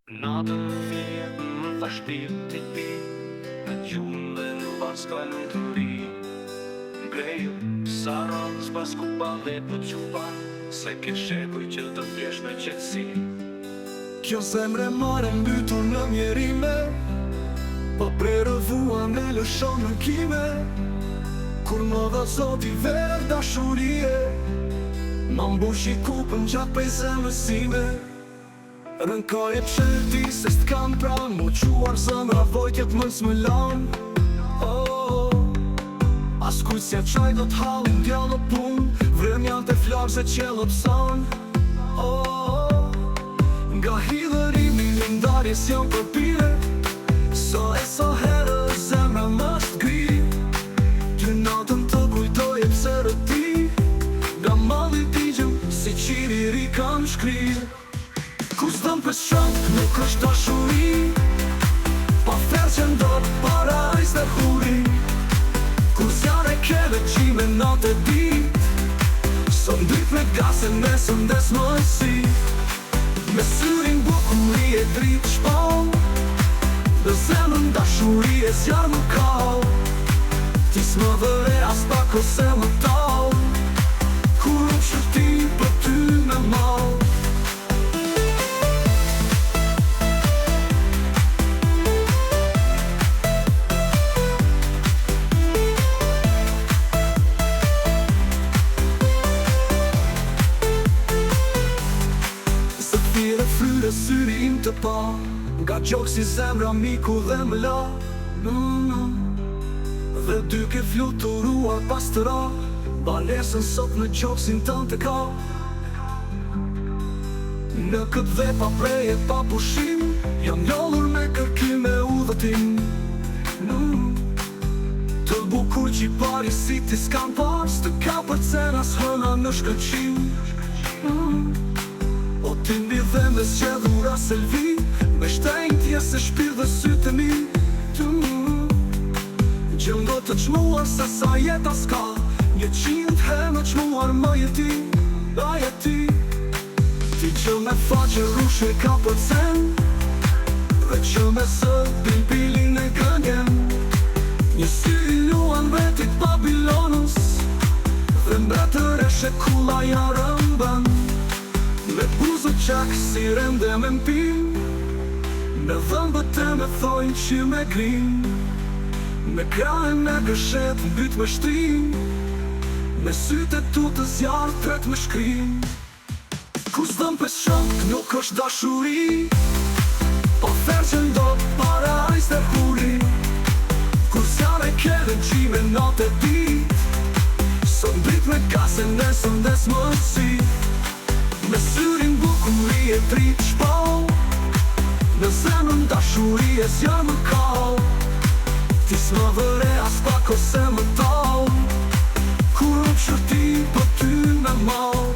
Natën vjen më thashtim të pi, në gjumë dhe në paska në të ri. Grejë, saran s'pas kupa dhe për gjupa, se ke shekuj që të thjesht me qetësi. Kjo zemre mare mbytur në mjerime, po prerëvua me lëshon në kime. Kur më dha zoti verë dashurie, ma mbushi kupën gjatë prej zemësime. Rënkoj e psheti se s'tkam pran, mu quar zëmra vojtjet më s'mëlan. As kuj s'ja qaj do t'halin djallë pun, vremjan të flarë se qelë pësan. Nga hidhërimi në ndarjes jam përpire, so e so herë zemra më sht'gri. Ty natën të kujtoj e pse rëti, nga malli digjem si qiri ri kam shkrir. Ku s'dëm për shok nuk është dashuri, pa ferë që ndodh parajs dhe huri. Kur zjarë e keve qime natë e dit, so ndryt me gase nesën des më si. Me syrin bukuri e drit shpall, dhe zemën dashuri e zjarë më kall. Ti s'më vëre as pak ose më tall, kur unë shërti për ty me mall. Fryre syri im të pa, nga gjokë si zemra miku dhe më la. Dhe dy ke fluturuar pas të ra, balesën sot në gjokësin tënë të ka. Në këtë dhe pa prej e pa pushim, jam njollur me kërkim e udhëtim. Të bukur që i pari si ti s'kam pas, të ka për cenas hëna në shkëqim. O ti mbi dhe me zgjedhura selvi, me shtenjë tje se shpirë dhe sytë e mi. Gjëndo të qmuar se sa jeta s'ka, 100 herë qmuar më jeti, a jeti. Ti që me faqe rushe ka për cen, dhe që me së pilpilin e gënjen. Një sy i luan vetit Babilonës, dhe mbretër e shekulla ja rëmbën. Me buzë qak si rende me mpim, me dhëmbët e me thojnë që me grim. Me krahen me gërshet mbyt me shtrim, me syte tu të zjarë tret me shkrim. Ku s'dëm për shok nuk është dashuri, po ferë që ndodh parajs dhe huri. Kur zjarë e keve qime natë e dit, so mbrit me gase nesën des më si. Me syrin bukuri e drit shpall, në zemën dashuri e zjarë më kall. Ti s'më vëre as pak ose më tall, kur unë shërti për ty me mall.